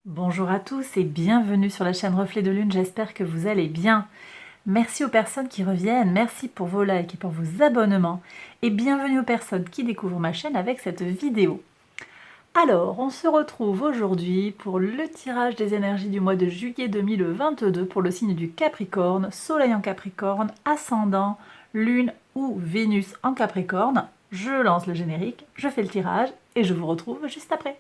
Bonjour à tous et bienvenue sur la chaîne Reflet de Lune, j'espère que vous allez bien. Merci aux personnes qui reviennent, merci pour vos likes et pour vos abonnements et bienvenue aux personnes qui découvrent ma chaîne avec cette vidéo. Alors, on se retrouve aujourd'hui pour le tirage des énergies du mois de juillet 2022 pour le signe du Capricorne, Soleil en Capricorne, Ascendant, Lune ou Vénus en Capricorne. Je lance le générique, je fais le tirage et je vous retrouve juste après.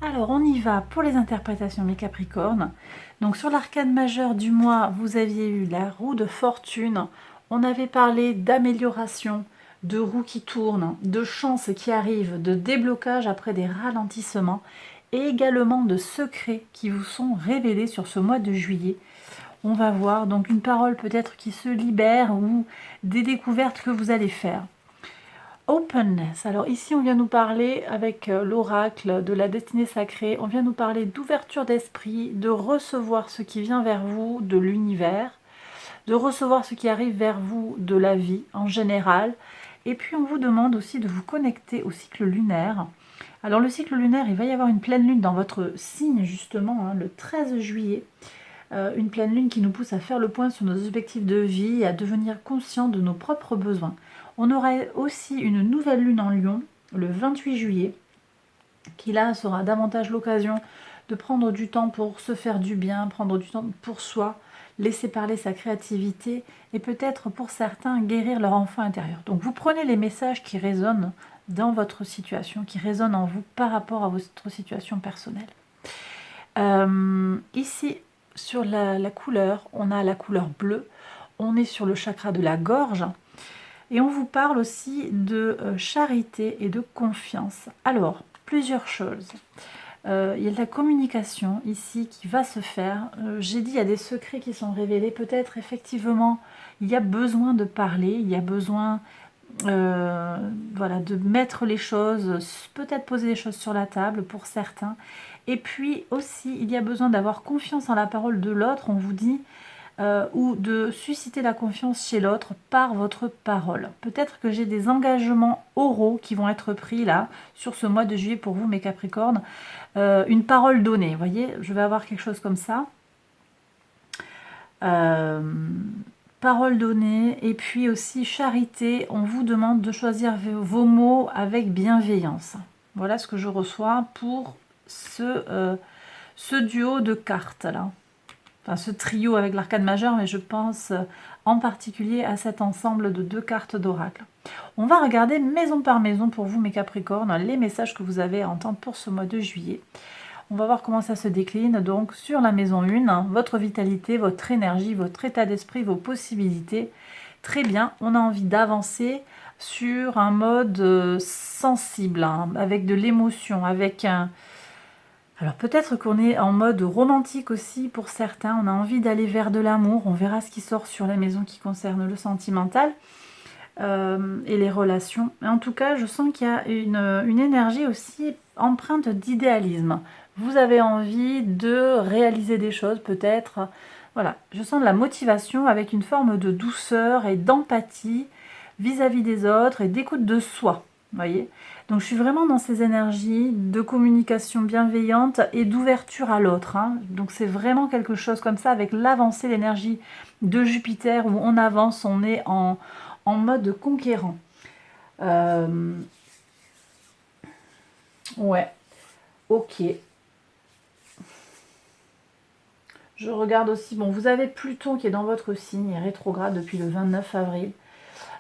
Alors on y va pour les interprétations mes Capricornes. Donc sur l'arcane majeur du mois, vous aviez eu la roue de fortune. On avait parlé d'amélioration, de roues qui tournent, de chances qui arrivent, de déblocage après des ralentissements et également de secrets qui vous sont révélés sur ce mois de juillet. On va voir donc une parole peut-être qui se libère ou des découvertes que vous allez faire. Openness. Alors ici, on vient nous parler avec l'oracle de la destinée sacrée, on vient nous parler d'ouverture d'esprit, de recevoir ce qui vient vers vous de l'univers, de recevoir ce qui arrive vers vous de la vie en général. Et puis on vous demande aussi de vous connecter au cycle lunaire. Alors le cycle lunaire, il va y avoir une pleine lune dans votre signe justement, le 13 juillet. Une pleine lune qui nous pousse à faire le point sur nos objectifs de vie et à devenir conscient de nos propres besoins. On aura aussi une nouvelle lune en Lion, le 28 juillet, qui là sera davantage l'occasion de prendre du temps pour se faire du bien, prendre du temps pour soi, laisser parler sa créativité et peut-être pour certains guérir leur enfant intérieur. Donc vous prenez les messages qui résonnent dans votre situation, qui résonnent en vous par rapport à votre situation personnelle. Ici, sur la couleur, on a la couleur bleue, on est sur le chakra de la gorge et on vous parle aussi de charité et de confiance. Alors, plusieurs choses. Il y a de la communication ici qui va se faire. J'ai dit, il y a des secrets qui sont révélés. Peut-être effectivement, il y a besoin de parler, il y a besoin voilà, de mettre les choses, peut-être poser les choses sur la table pour certains. Et puis aussi, il y a besoin d'avoir confiance en la parole de l'autre, on vous dit, ou de susciter la confiance chez l'autre par votre parole. Peut-être que j'ai des engagements oraux qui vont être pris là, sur ce mois de juillet pour vous, mes Capricornes. Une parole donnée, vous voyez, je vais avoir quelque chose comme ça. Parole donnée, et puis aussi charité, on vous demande de choisir vos mots avec bienveillance. Voilà ce que je reçois pour ce duo de cartes là. Enfin ce trio avec l'arcane majeur, mais je pense en particulier à cet ensemble de 2 cartes d'oracle. On va regarder maison par maison pour vous mes Capricornes, les messages que vous avez à entendre pour ce mois de juillet. On va voir comment ça se décline. Donc sur la maison 1, votre vitalité, votre énergie, votre état d'esprit, vos possibilités. Très bien, on a envie d'avancer sur un mode sensible, avec de l'émotion, avec un... Alors peut-être qu'on est en mode romantique aussi pour certains, on a envie d'aller vers de l'amour, on verra ce qui sort sur la maison qui concerne le sentimental et les relations. Mais en tout cas, je sens qu'il y a une énergie aussi empreinte d'idéalisme. Vous avez envie de réaliser des choses peut-être. Voilà, je sens de la motivation avec une forme de douceur et d'empathie vis-à-vis des autres et d'écoute de soi. Voyez, donc je suis vraiment dans ces énergies de communication bienveillante et d'ouverture à l'autre. Donc c'est vraiment quelque chose comme ça avec l'avancée, l'énergie de Jupiter où on avance, on est en mode conquérant. Ouais, ok. Je regarde aussi, bon, vous avez Pluton qui est dans votre signe, rétrograde depuis le 29 avril.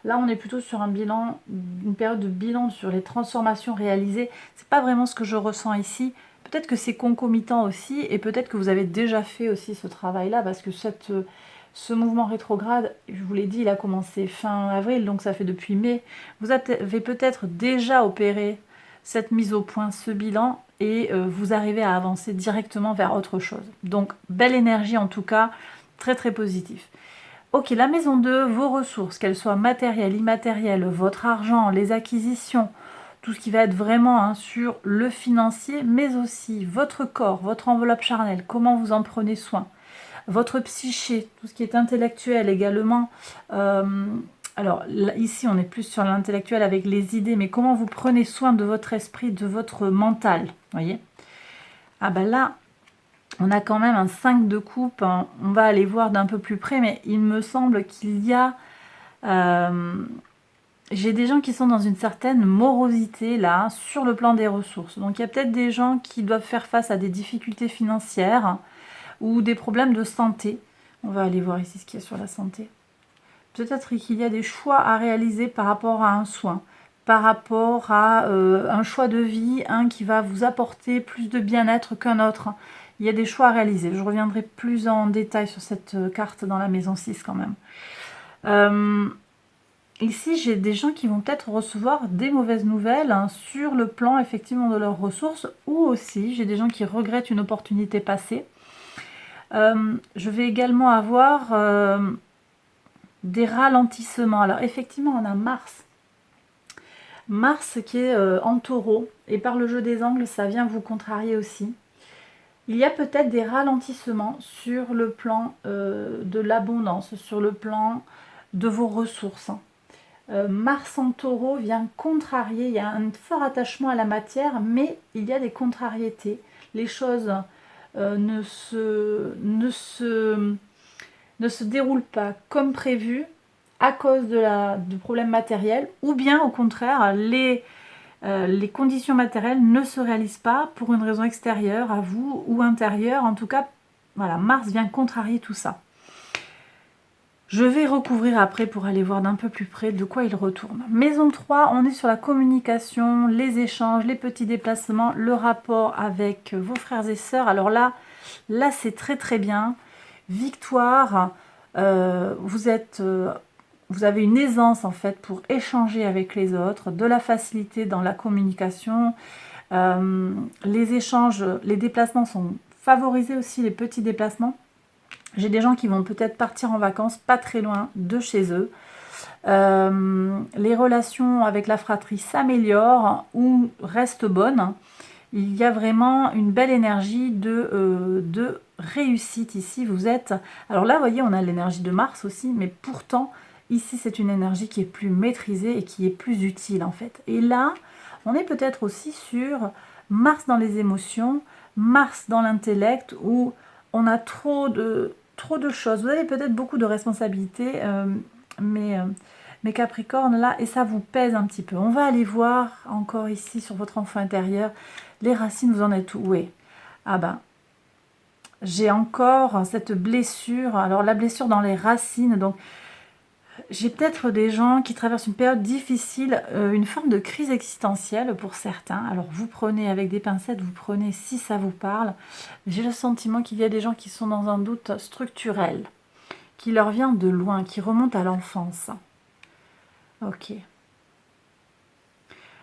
Là, on est plutôt sur un bilan, une période de bilan sur les transformations réalisées. C'est pas vraiment ce que je ressens ici. Peut-être que c'est concomitant aussi, et peut-être que vous avez déjà fait aussi ce travail-là, parce que ce mouvement rétrograde, je vous l'ai dit, il a commencé fin avril, donc ça fait depuis mai. Vous avez peut-être déjà opéré cette mise au point, ce bilan, et vous arrivez à avancer directement vers autre chose. Donc, belle énergie en tout cas, très très positif. Ok, la maison 2, vos ressources, qu'elles soient matérielles, immatérielles, votre argent, les acquisitions, tout ce qui va être vraiment hein, sur le financier, mais aussi votre corps, votre enveloppe charnelle, comment vous en prenez soin, votre psyché, tout ce qui est intellectuel également. Alors là, ici, on est plus sur l'intellectuel avec les idées, mais comment vous prenez soin de votre esprit, de votre mental, voyez. Ah ben là, on a quand même un 5 de coupe, hein. On va aller voir d'un peu plus près, mais il me semble qu'il y a... j'ai des gens qui sont dans une certaine morosité là, sur le plan des ressources. Donc il y a peut-être des gens qui doivent faire face à des difficultés financières ou des problèmes de santé. On va aller voir ici ce qu'il y a sur la santé. Peut-être qu'il y a des choix à réaliser par rapport à un soin, par rapport à un choix de vie, un qui va vous apporter plus de bien-être qu'un autre. Il y a des choix à réaliser. Je reviendrai plus en détail sur cette carte dans la maison 6 quand même. Ici, j'ai des gens qui vont peut-être recevoir des mauvaises nouvelles hein, sur le plan effectivement de leurs ressources, ou aussi j'ai des gens qui regrettent une opportunité passée. Je vais également avoir des ralentissements. Alors effectivement, on a Mars. Mars qui est en taureau, et par le jeu des angles, ça vient vous contrarier aussi. Il y a peut-être des ralentissements sur le plan de l'abondance, sur le plan de vos ressources. Mars en taureau vient contrarier, il y a un fort attachement à la matière, mais il y a des contrariétés. Les choses ne se déroulent pas comme prévu à cause de problèmes matériels, ou bien au contraire, les conditions matérielles ne se réalisent pas pour une raison extérieure à vous ou intérieure. En tout cas, voilà, Mars vient contrarier tout ça. Je vais recouvrir après pour aller voir d'un peu plus près de quoi il retourne. Maison 3, on est sur la communication, les échanges, les petits déplacements, le rapport avec vos frères et sœurs. Alors là c'est très très bien. Victoire, vous avez une aisance en fait pour échanger avec les autres, de la facilité dans la communication. Les échanges, les déplacements sont favorisés aussi, les petits déplacements. J'ai des gens qui vont peut-être partir en vacances pas très loin de chez eux. Les relations avec la fratrie s'améliorent ou restent bonnes. Il y a vraiment une belle énergie de réussite ici. Vous êtes... Alors là, vous voyez, on a l'énergie de Mars aussi, mais pourtant, ici, c'est une énergie qui est plus maîtrisée et qui est plus utile, en fait. Et là, on est peut-être aussi sur Mars dans les émotions, Mars dans l'intellect, où on a trop de choses. Vous avez peut-être beaucoup de responsabilités, mais Capricorne, là, et ça vous pèse un petit peu. On va aller voir encore ici sur votre enfant intérieur. Les racines, vous en êtes où? Oui. Ah ben, j'ai encore cette blessure. Alors, la blessure dans les racines, donc... J'ai peut-être des gens qui traversent une période difficile, une forme de crise existentielle pour certains. Alors vous prenez avec des pincettes, vous prenez si ça vous parle. J'ai le sentiment qu'il y a des gens qui sont dans un doute structurel, qui leur vient de loin, qui remonte à l'enfance. Ok.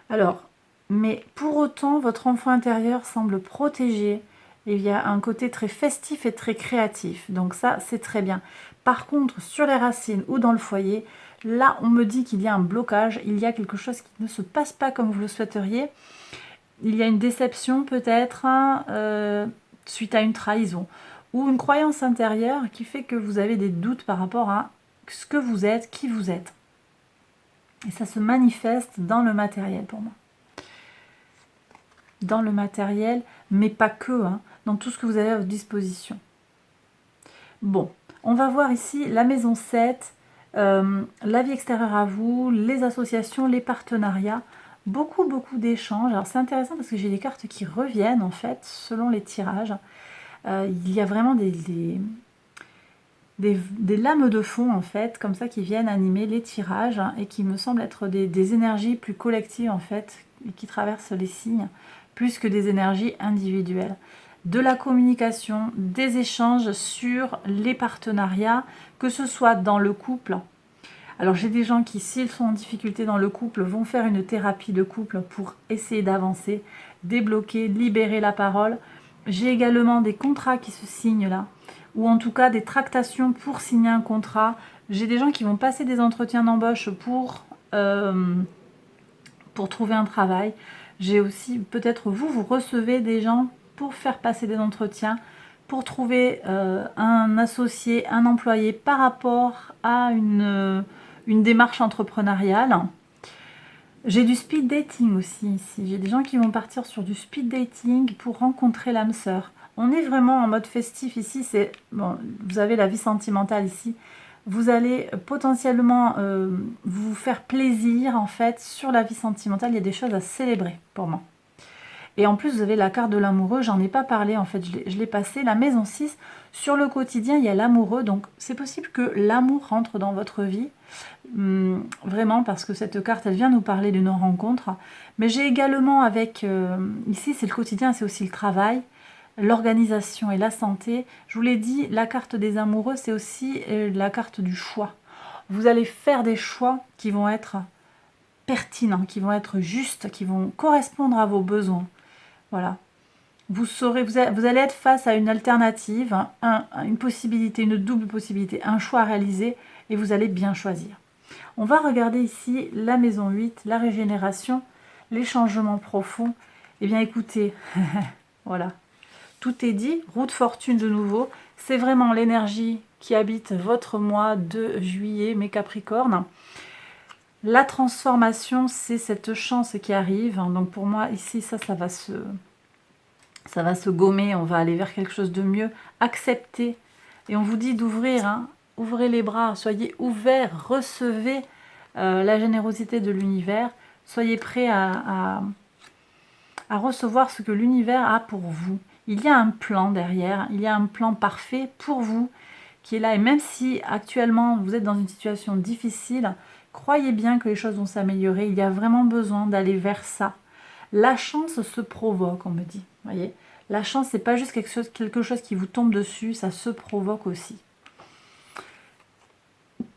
Alors, mais pour autant, votre enfant intérieur semble protégé. Il y a un côté très festif et très créatif. Donc ça, c'est très bien. Par contre, sur les racines ou dans le foyer, là, on me dit qu'il y a un blocage. Il y a quelque chose qui ne se passe pas comme vous le souhaiteriez. Il y a une déception peut-être suite à une trahison. Ou une croyance intérieure qui fait que vous avez des doutes par rapport à ce que vous êtes, qui vous êtes. Et ça se manifeste dans le matériel pour moi. Dans le matériel, mais pas que, hein, dans tout ce que vous avez à votre disposition. Bon, on va voir ici la maison 7, la vie extérieure à vous, les associations, les partenariats, beaucoup d'échanges. Alors c'est intéressant parce que j'ai des cartes qui reviennent en fait selon les tirages. Il y a vraiment des lames de fond en fait, comme ça, qui viennent animer les tirages et qui me semblent être des énergies plus collectives en fait, et qui traversent les signes, plus que des énergies individuelles. De la communication, des échanges sur les partenariats, que ce soit dans le couple. Alors j'ai des gens qui, s'ils sont en difficulté dans le couple, vont faire une thérapie de couple pour essayer d'avancer, débloquer, libérer la parole. J'ai également des contrats qui se signent là, ou en tout cas des tractations pour signer un contrat. J'ai des gens qui vont passer des entretiens d'embauche pour trouver un travail. J'ai aussi, peut-être vous recevez des gens pour faire passer des entretiens, pour trouver un associé, un employé par rapport à une démarche entrepreneuriale. J'ai du speed dating aussi ici. J'ai des gens qui vont partir sur du speed dating pour rencontrer l'âme sœur. On est vraiment en mode festif ici. C'est bon, vous avez la vie sentimentale ici. Vous allez potentiellement vous faire plaisir en fait sur la vie sentimentale. Il y a des choses à célébrer pour moi. Et en plus, vous avez la carte de l'amoureux. J'en ai pas parlé en fait. Je l'ai passé. La maison 6. Sur le quotidien, il y a l'amoureux. Donc, c'est possible que l'amour rentre dans votre vie. Vraiment, parce que cette carte, elle vient nous parler d'une rencontre. Mais j'ai également avec... ici, c'est le quotidien, c'est aussi le travail, l'organisation et la santé. Je vous l'ai dit, la carte des amoureux, c'est aussi la carte du choix. Vous allez faire des choix qui vont être pertinents, qui vont être justes, qui vont correspondre à vos besoins. Voilà. Vous allez être face à une alternative, une possibilité, une double possibilité, un choix à réaliser et vous allez bien choisir. On va regarder ici la maison 8, la régénération, les changements profonds. Eh bien écoutez, voilà, tout est dit, roue de fortune de nouveau. C'est vraiment l'énergie qui habite votre mois de juillet, mes Capricornes. La transformation, c'est cette chance qui arrive. Donc pour moi, ici, ça va se gommer. On va aller vers quelque chose de mieux. Accepter. Et on vous dit d'ouvrir, hein. Ouvrez les bras. Soyez ouverts. Recevez la générosité de l'univers. Soyez prêts à recevoir ce que l'univers a pour vous. Il y a un plan derrière. Il y a un plan parfait pour vous qui est là. Et même si actuellement, vous êtes dans une situation difficile, croyez bien que les choses vont s'améliorer. Il y a vraiment besoin d'aller vers ça. La chance se provoque, on me dit. Voyez, la chance, c'est pas juste quelque chose qui vous tombe dessus, ça se provoque aussi.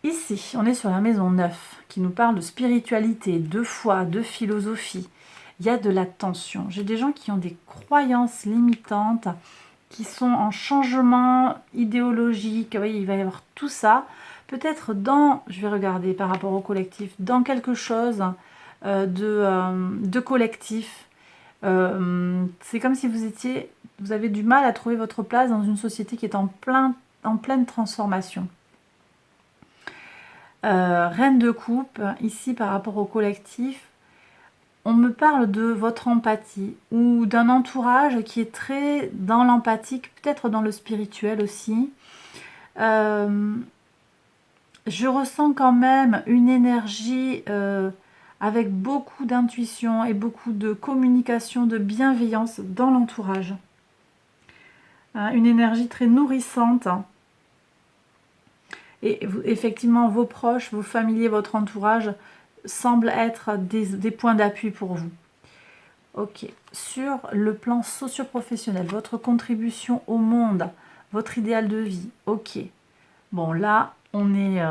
Ici, on est sur la maison 9, qui nous parle de spiritualité, de foi, de philosophie. Il y a de la tension. J'ai des gens qui ont des croyances limitantes, qui sont en changement idéologique. Vous voyez, il va y avoir tout ça. Peut-être je vais regarder par rapport au collectif, dans quelque chose de collectif. C'est comme si vous avez du mal à trouver votre place dans une société qui est en pleine transformation. Reine de coupe, ici par rapport au collectif, on me parle de votre empathie ou d'un entourage qui est très dans l'empathique, peut-être dans le spirituel aussi. Je ressens quand même une énergie avec beaucoup d'intuition et beaucoup de communication, de bienveillance dans l'entourage. Une énergie très nourrissante. Et effectivement, vos proches, vos familiers, votre entourage semblent être des points d'appui pour vous. Ok. Sur le plan socio-professionnel, votre contribution au monde, votre idéal de vie. Ok. Bon, là, on est...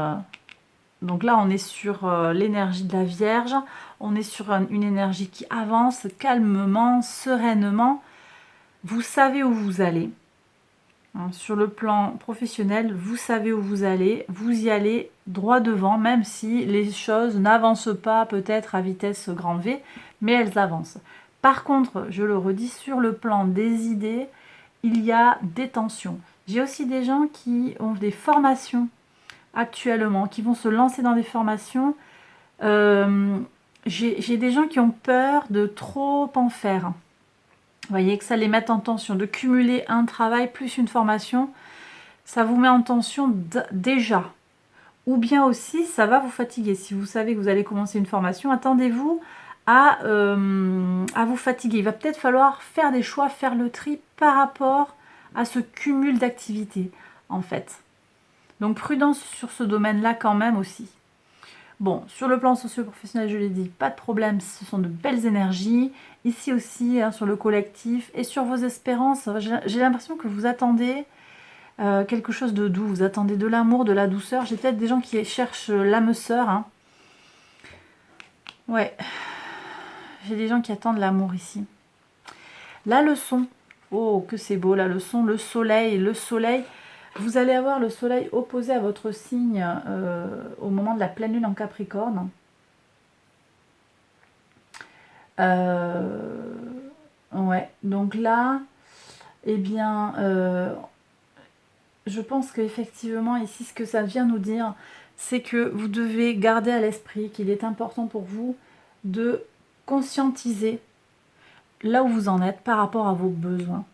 Donc là, on est sur l'énergie de la Vierge. On est sur une énergie qui avance calmement, sereinement. Vous savez où vous allez. Sur le plan professionnel, vous savez où vous allez. Vous y allez droit devant, même si les choses n'avancent pas peut-être à vitesse grand V, mais elles avancent. Par contre, je le redis, sur le plan des idées, il y a des tensions. J'ai aussi des gens qui ont des formations actuellement, qui vont se lancer dans des formations. J'ai des gens qui ont peur de trop en faire. Vous voyez que ça les met en tension. De cumuler un travail plus une formation, ça vous met en tension déjà. Ou bien aussi, ça va vous fatiguer. Si vous savez que vous allez commencer une formation, attendez-vous à vous fatiguer. Il va peut-être falloir faire des choix, faire le tri par rapport à ce cumul d'activités, en fait. Donc prudence sur ce domaine-là quand même aussi. Bon, sur le plan socio-professionnel, je l'ai dit, pas de problème, ce sont de belles énergies. Ici aussi, sur le collectif et sur vos espérances, j'ai l'impression que vous attendez quelque chose de doux, vous attendez de l'amour, de la douceur. J'ai peut-être des gens qui cherchent l'âme sœur. Ouais, j'ai des gens qui attendent l'amour ici. La leçon, oh que c'est beau la leçon, le soleil, Vous allez avoir le soleil opposé à votre signe au moment de la pleine lune en Capricorne. Ouais, donc là, eh bien, je pense qu'effectivement, ici, ce que ça vient nous dire, c'est que vous devez garder à l'esprit qu'il est important pour vous de conscientiser là où vous en êtes par rapport à vos besoins.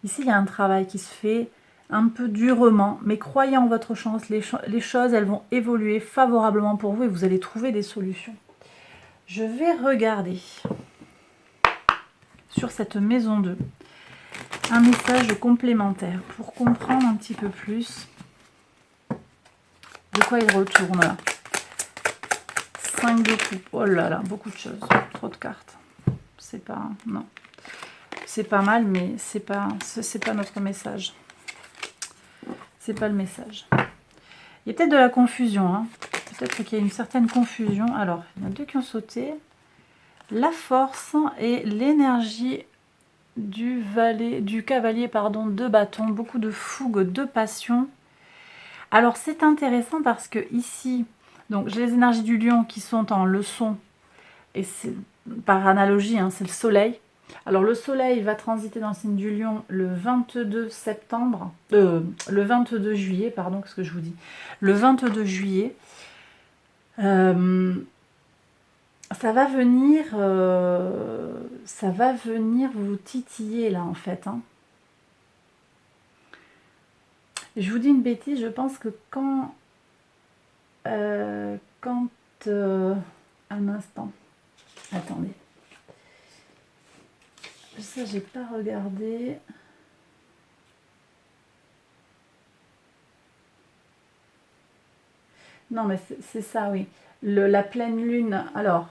Ici, il y a un travail qui se fait un peu durement, mais croyez en votre chance, les choses, elles vont évoluer favorablement pour vous et vous allez trouver des solutions. Je vais regarder sur cette maison 2 un message complémentaire pour comprendre un petit peu plus de quoi il retourne là. 5 de coupe, oh là là, beaucoup de choses, trop de cartes. C'est pas, non, c'est pas mal, mais c'est pas notre message. C'est pas le message. Il y a peut-être de la confusion, hein. Peut-être qu'il y a une certaine confusion. Alors, il y en a deux qui ont sauté. La force et l'énergie du cavalier, pardon, de bâton, beaucoup de fougue, de passion. Alors c'est intéressant parce que ici, donc j'ai les énergies du lion qui sont en leçon, et c'est par analogie, hein, c'est le soleil. Alors le soleil va transiter dans le signe du lion le 22 septembre, le 22 juillet, pardon, qu'est-ce que je vous dis, le 22 juillet. Ça va venir vous titiller là en fait. Hein. Je vous dis une bêtise, je pense que un instant, attendez. Ça, j'ai pas regardé. Non, mais c'est ça, oui. La pleine lune, alors,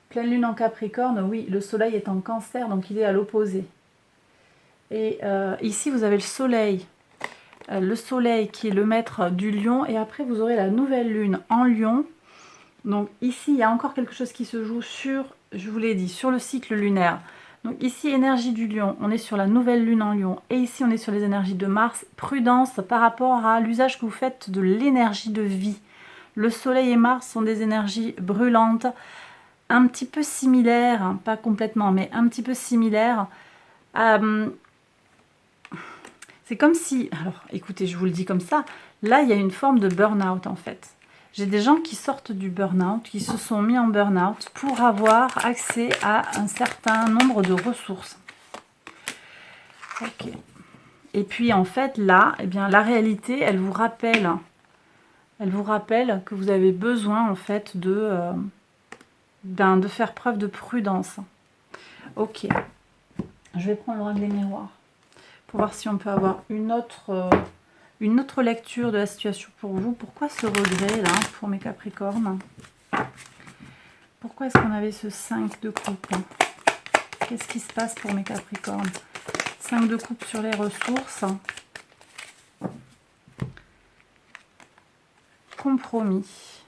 pleine lune en Capricorne, oui, le soleil est en Cancer, donc il est à l'opposé. Et ici, vous avez le soleil qui est le maître du lion, et après, vous aurez la nouvelle lune en lion. Donc ici, il y a encore quelque chose qui se joue sur, je vous l'ai dit, sur le cycle lunaire. Donc ici, énergie du lion, on est sur la nouvelle lune en lion. Et ici, on est sur les énergies de Mars. Prudence par rapport à l'usage que vous faites de l'énergie de vie. Le soleil et Mars sont des énergies brûlantes, un petit peu similaires, hein, pas complètement, mais un petit peu similaires. C'est comme si, alors écoutez, je vous le dis comme ça, là, il y a une forme de burn-out en fait. J'ai des gens qui sortent du burn-out, qui se sont mis en burn-out pour avoir accès à un certain nombre de ressources. Ok. Et puis en fait là, eh bien, la réalité, elle vous rappelle que vous avez besoin en fait de faire preuve de prudence. Ok. Je vais prendre l'oracle des miroirs pour voir si on peut avoir une autre lecture de la situation pour vous. Pourquoi ce regret là pour mes Capricornes? Pourquoi est-ce qu'on avait ce 5 de coupe? Qu'est-ce qui se passe pour mes Capricornes? 5 de coupe sur les ressources. Compromis.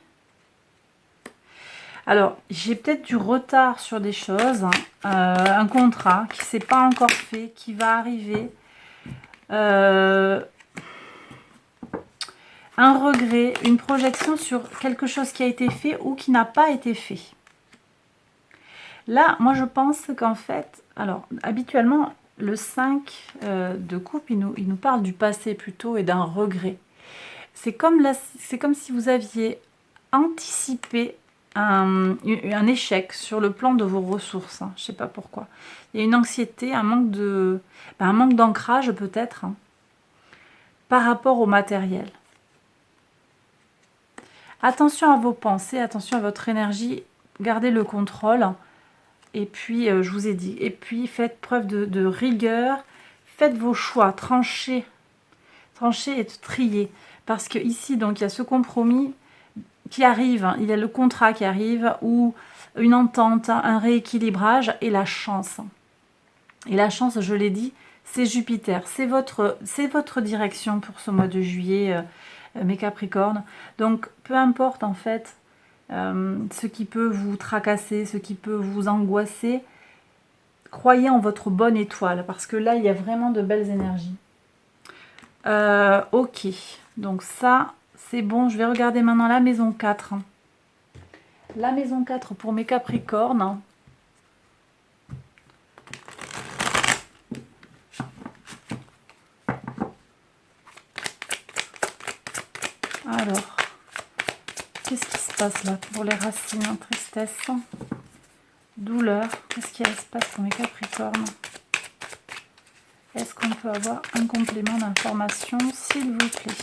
Alors, j'ai peut-être du retard sur des choses. Un contrat qui ne s'est pas encore fait, qui va arriver. Un regret, une projection sur quelque chose qui a été fait ou qui n'a pas été fait. Là, moi je pense qu'en fait, alors habituellement, le 5 de coupe, il nous parle du passé plutôt et d'un regret. C'est comme si vous aviez anticipé un échec sur le plan de vos ressources. Hein, je ne sais pas pourquoi. Il y a une anxiété, un manque d'ancrage peut-être, hein, par rapport au matériel. Attention à vos pensées, attention à votre énergie, gardez le contrôle. Et puis, je vous ai dit, et puis faites preuve de rigueur, faites vos choix, tranchez et triez. Parce que ici, donc, il y a ce compromis qui arrive, hein, il y a le contrat qui arrive, ou une entente, un rééquilibrage, et la chance. Et la chance, je l'ai dit, c'est Jupiter, c'est votre direction pour ce mois de juillet, mes Capricornes. Donc, peu importe en fait ce qui peut vous tracasser, ce qui peut vous angoisser, croyez en votre bonne étoile, parce que là, il y a vraiment de belles énergies. Ok, donc ça, c'est bon. Je vais regarder maintenant la maison 4. La maison 4 pour mes Capricornes. Alors, qu'est-ce qui se passe là pour les racines? Tristesse, douleur. Qu'est-ce qui se passe pour mes Capricornes? Est-ce qu'on peut avoir un complément d'information, s'il vous plaît?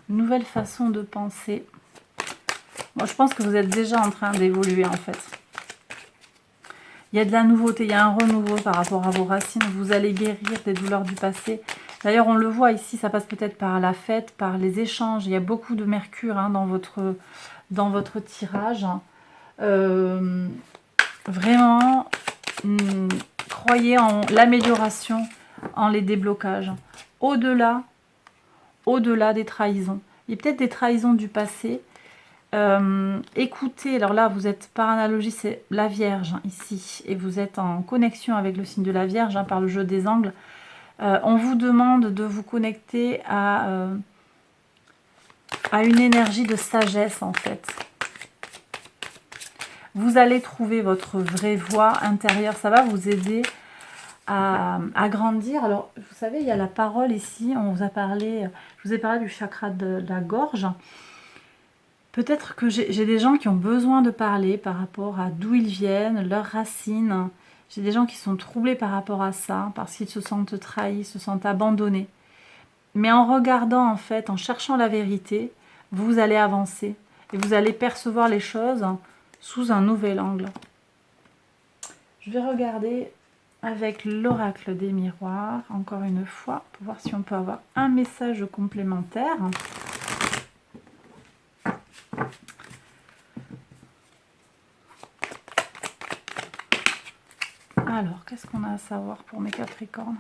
Nouvelle façon de penser. Moi, je pense que vous êtes déjà en train d'évoluer, en fait. Il y a de la nouveauté, il y a un renouveau par rapport à vos racines. Vous allez guérir des douleurs du passé. D'ailleurs, on le voit ici, ça passe peut-être par la fête, par les échanges. Il y a beaucoup de mercure hein, dans votre tirage. Vraiment, croyez en l'amélioration, en les déblocages. Au-delà des trahisons. Il y a peut-être des trahisons du passé. Écoutez, alors là, vous êtes par analogie, c'est la Vierge ici. Et vous êtes en connexion avec le signe de la Vierge par le jeu des angles. On vous demande de vous connecter à une énergie de sagesse en fait. Vous allez trouver votre vraie voix intérieure. Ça va vous aider à grandir. Alors, vous savez, il y a la parole ici. On vous a parlé, je vous ai parlé du chakra de la gorge. Peut-être que j'ai des gens qui ont besoin de parler par rapport à d'où ils viennent, leurs racines. J'ai des gens qui sont troublés par rapport à ça, parce qu'ils se sentent trahis, se sentent abandonnés. Mais en regardant, en fait, en cherchant la vérité, vous allez avancer. Et vous allez percevoir les choses sous un nouvel angle. Je vais regarder avec l'oracle des miroirs, encore une fois, pour voir si on peut avoir un message complémentaire. Alors, qu'est-ce qu'on a à savoir pour mes Capricornes?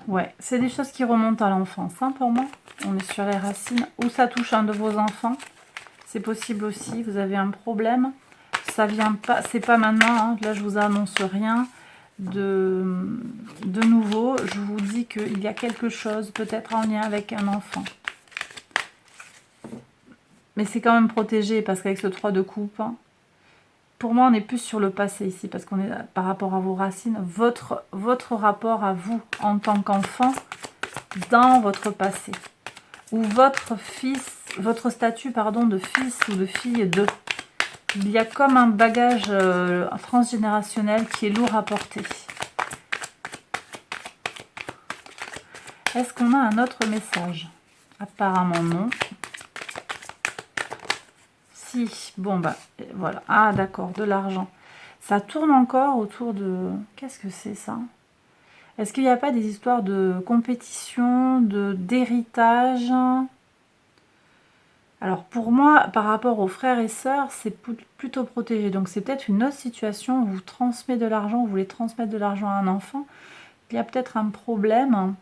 Ouais, c'est des choses qui remontent à l'enfance, hein, pour moi. On est sur les racines. Ou ça touche un de vos enfants. C'est possible aussi. Vous avez un problème. Ça vient pas, c'est pas maintenant. Hein. Là, je vous annonce rien de nouveau. Je vous dis qu'il y a quelque chose, peut-être en lien avec un enfant. Mais c'est quand même protégé parce qu'avec ce 3 de coupe, hein, pour moi, on est plus sur le passé ici, parce qu'on est par rapport à vos racines, votre rapport à vous en tant qu'enfant dans votre passé. Ou votre statut, pardon, de fils ou de fille de. Il y a comme un bagage transgénérationnel qui est lourd à porter. Est-ce qu'on a un autre message? Apparemment non. Si, bon bah voilà. Ah d'accord, de l'argent. Ça tourne encore autour de... Qu'est-ce que c'est ça? Est-ce qu'il n'y a pas des histoires de compétition, d'héritage? Alors pour moi, par rapport aux frères et sœurs, c'est plutôt protégé. Donc c'est peut-être une autre situation où vous transmettez de l'argent, vous voulez transmettre de l'argent à un enfant. Il y a peut-être un problème.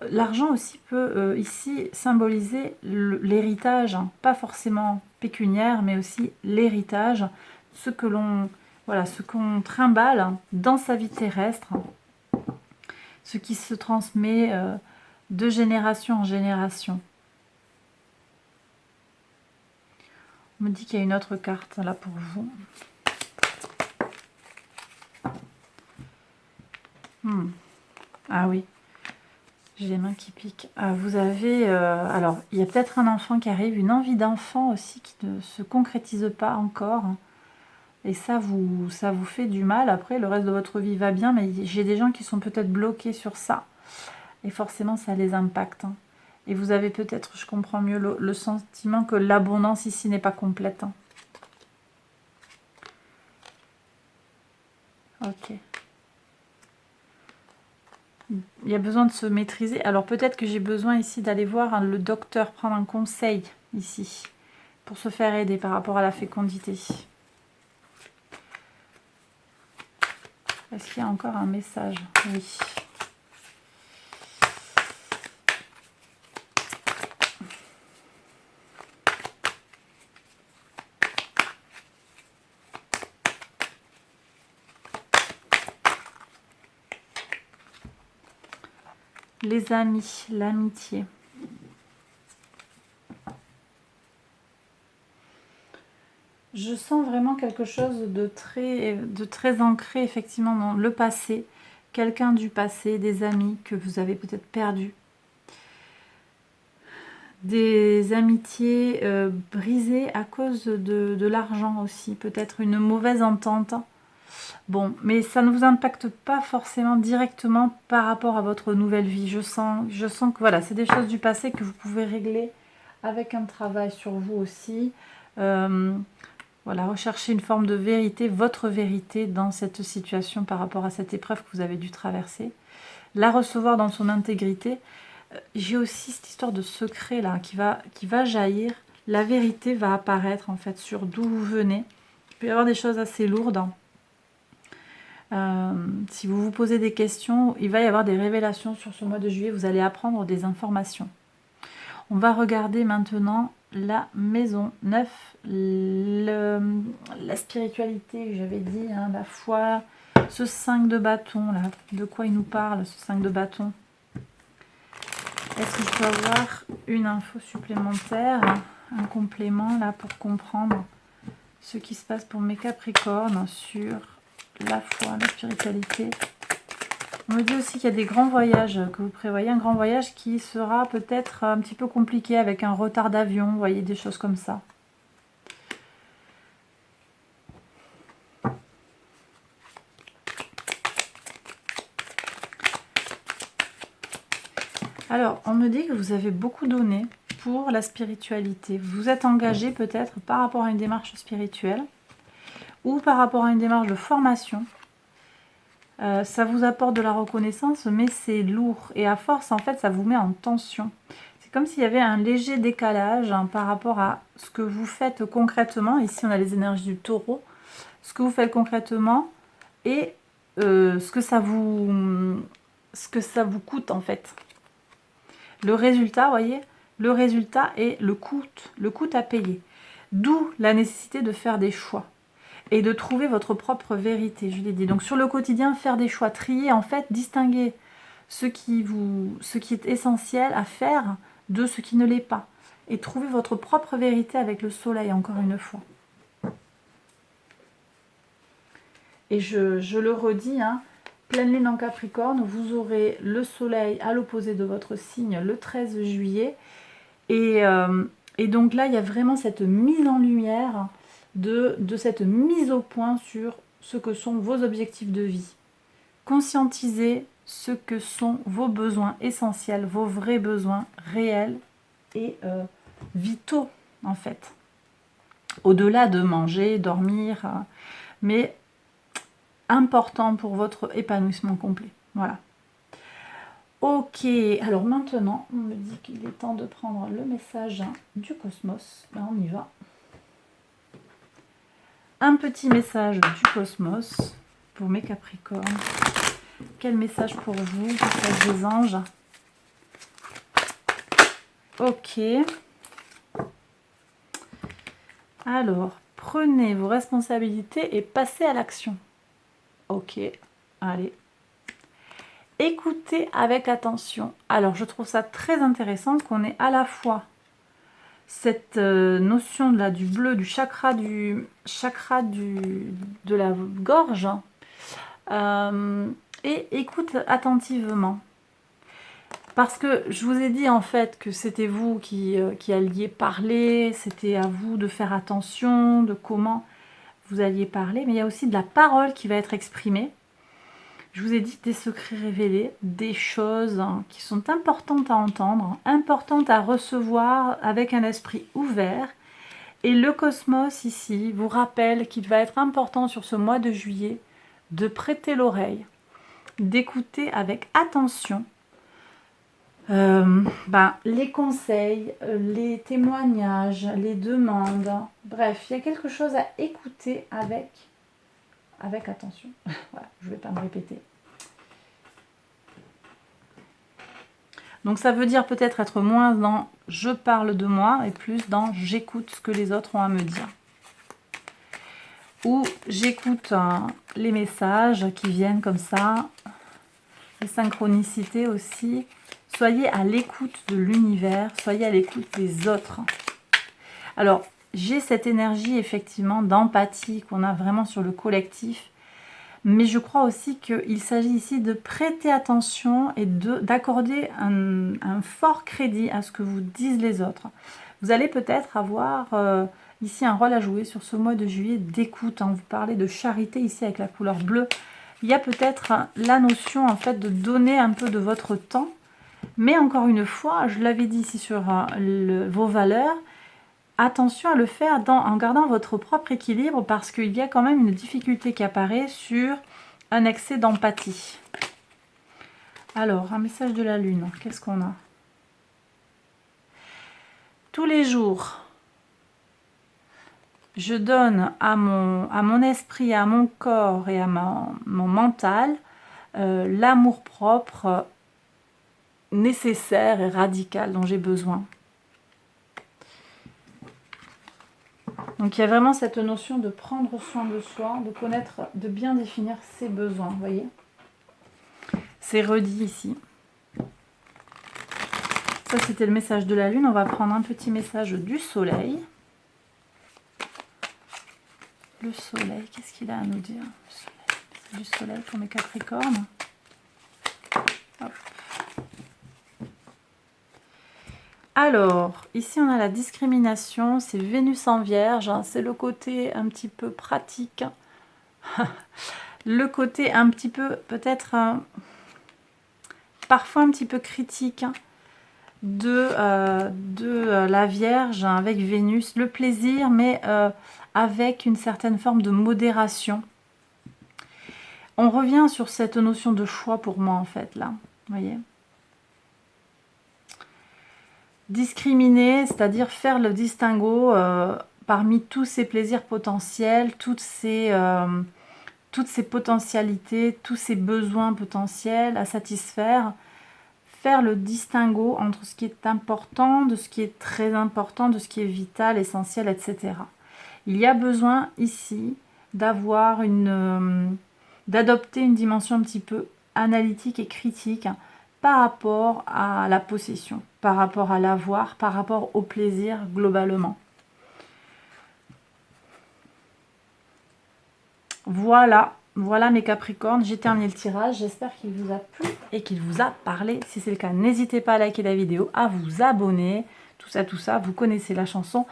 L'argent aussi peut ici symboliser l'héritage, hein, pas forcément pécuniaire, mais aussi l'héritage, ce que l'on ce qu'on trimballe dans sa vie terrestre, ce qui se transmet de génération en génération. On me dit qu'il y a une autre carte là pour vous. Ah oui. J'ai les mains qui piquent. Ah, vous avez... alors, il y a peut-être un enfant qui arrive, une envie d'enfant aussi qui ne se concrétise pas encore. Et ça vous fait du mal. Après, le reste de votre vie va bien, mais j'ai des gens qui sont peut-être bloqués sur ça. Et forcément, ça les impacte. Hein. Et vous avez peut-être, je comprends mieux, le sentiment que l'abondance ici n'est pas complète. Hein. Ok. Il y a besoin de se maîtriser. Alors peut-être que j'ai besoin ici d'aller voir le docteur, prendre un conseil ici, pour se faire aider par rapport à la fécondité. Est-ce qu'il y a encore un message? Oui. Les amis, l'amitié. Je sens vraiment quelque chose de très ancré effectivement dans le passé. Quelqu'un du passé, des amis que vous avez peut-être perdus. Des amitiés brisées à cause de l'argent aussi. Peut-être une mauvaise entente. Bon, mais ça ne vous impacte pas forcément directement par rapport à votre nouvelle vie. Je sens que voilà, c'est des choses du passé que vous pouvez régler avec un travail sur vous aussi. Voilà, rechercher une forme de vérité, votre vérité dans cette situation par rapport à cette épreuve que vous avez dû traverser. La recevoir dans son intégrité. J'ai aussi cette histoire de secret là qui va jaillir. La vérité va apparaître en fait sur d'où vous venez. Il peut y avoir des choses assez lourdes. Si vous vous posez des questions, il va y avoir des révélations sur ce mois de juillet. Vous allez apprendre des informations. On va regarder maintenant la maison 9, la spiritualité, j'avais dit, hein, la foi, ce 5 de bâton, là, de quoi il nous parle, ce 5 de bâton. Est-ce que je peux avoir une info supplémentaire, un complément, là, pour comprendre ce qui se passe pour mes Capricornes sur la foi, la spiritualité? On me dit aussi qu'il y a des grands voyages, que vous prévoyez un grand voyage qui sera peut-être un petit peu compliqué avec un retard d'avion, vous voyez, des choses comme ça. Alors, on me dit que vous avez beaucoup donné pour la spiritualité. Vous êtes engagé peut-être par rapport à une démarche spirituelle ou par rapport à une démarche de formation. Ça vous apporte de la reconnaissance, mais c'est lourd. Et à force, en fait, ça vous met en tension. C'est comme s'il y avait un léger décalage hein, par rapport à ce que vous faites concrètement. Ici, on a les énergies du taureau. Ce que vous faites concrètement et ce que ça vous coûte, en fait. Le résultat, vous voyez, le résultat est le coût à payer. D'où la nécessité de faire des choix. Et de trouver votre propre vérité, je l'ai dit. Donc sur le quotidien, faire des choix, trier, en fait, distinguer ce qui est essentiel à faire de ce qui ne l'est pas. Et trouver votre propre vérité avec le soleil, encore une fois. Et je le redis, hein, pleine lune en Capricorne, vous aurez le soleil à l'opposé de votre signe le 13 juillet. Et donc là, il y a vraiment cette mise en lumière de cette mise au point sur ce que sont vos objectifs de vie. Conscientisez ce que sont vos besoins essentiels, vos vrais besoins réels et vitaux en fait. Au-delà de manger, dormir, mais important pour votre épanouissement complet. Voilà. Ok, alors maintenant, on me dit qu'il est temps de prendre le message du cosmos. Ben, on y va. Un petit message du cosmos pour mes Capricornes. Quel message pour vous, message des anges? Ok. Alors, prenez vos responsabilités et passez à l'action. Ok, allez. Écoutez avec attention. Alors, je trouve ça très intéressant qu'on ait à la fois cette notion là du bleu, du chakra de la gorge, et écoute attentivement. Parce que je vous ai dit en fait que c'était vous qui alliez parler, c'était à vous de faire attention, de comment vous alliez parler, mais il y a aussi de la parole qui va être exprimée. Je vous ai dit des secrets révélés, des choses qui sont importantes à entendre, importantes à recevoir avec un esprit ouvert. Et le cosmos ici vous rappelle qu'il va être important sur ce mois de juillet de prêter l'oreille, d'écouter avec attention les conseils, les témoignages, les demandes. Bref, il y a quelque chose à écouter avec attention. Voilà, je ne vais pas me répéter. Donc ça veut dire peut-être être moins dans « je parle de moi » et plus dans « j'écoute ce que les autres ont à me dire ». Ou j'écoute les messages qui viennent comme ça, les synchronicités aussi. soyez à l'écoute de l'univers, soyez à l'écoute des autres. Alors, j'ai cette énergie effectivement d'empathie qu'on a vraiment sur le collectif, mais je crois aussi qu'il s'agit ici de prêter attention et d'accorder un fort crédit à ce que vous disent les autres. Vous allez peut-être avoir ici un rôle à jouer sur ce mois de juillet d'écoute. Vous parlez de charité ici avec la couleur bleue. Il y a peut-être la notion en fait de donner un peu de votre temps. Mais encore une fois, je l'avais dit ici sur vos valeurs, attention à le faire en gardant votre propre équilibre parce qu'il y a quand même une difficulté qui apparaît sur un excès d'empathie. Alors, un message de la Lune, qu'est-ce qu'on a? Tous les jours, je donne à mon esprit, à mon corps et à mon mental l'amour-propre nécessaire et radical dont j'ai besoin. Donc il y a vraiment cette notion de prendre soin de soi, de connaître, de bien définir ses besoins, vous voyez. C'est redit ici. Ça c'était le message de la Lune. On va prendre un petit message du Soleil. Le Soleil, qu'est-ce qu'il a à nous dire? C'est du Soleil pour mes Capricornes. Hop. Alors, ici on a la discrimination, c'est Vénus en Vierge, c'est le côté un petit peu pratique, le côté un petit peu peut-être parfois un petit peu critique de la Vierge avec Vénus, le plaisir mais avec une certaine forme de modération. On revient sur cette notion de choix pour moi en fait là, vous voyez. Discriminer, c'est-à-dire faire le distinguo parmi tous ces plaisirs potentiels, toutes ces potentialités, tous ces besoins potentiels à satisfaire, faire le distinguo entre ce qui est important, de ce qui est très important, de ce qui est vital, essentiel, etc. Il y a besoin ici d'avoir d'adopter une dimension un petit peu analytique et critique par rapport à la possession, par rapport à l'avoir, par rapport au plaisir globalement. Voilà mes Capricornes, j'ai terminé le tirage, j'espère qu'il vous a plu et qu'il vous a parlé. Si c'est le cas, n'hésitez pas à liker la vidéo, à vous abonner, tout ça, vous connaissez la chanson.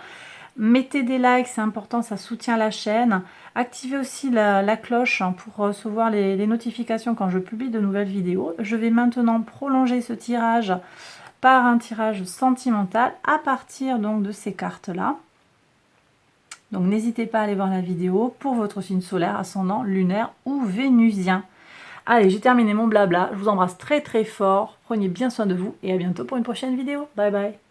Mettez des likes, c'est important, ça soutient la chaîne. Activez aussi la cloche pour recevoir les notifications quand je publie de nouvelles vidéos. Je vais maintenant prolonger ce tirage par un tirage sentimental à partir donc de ces cartes-là. Donc n'hésitez pas à aller voir la vidéo pour votre signe solaire, ascendant, lunaire ou vénusien. Allez, j'ai terminé mon blabla. Je vous embrasse très très fort. Prenez bien soin de vous et à bientôt pour une prochaine vidéo. Bye bye.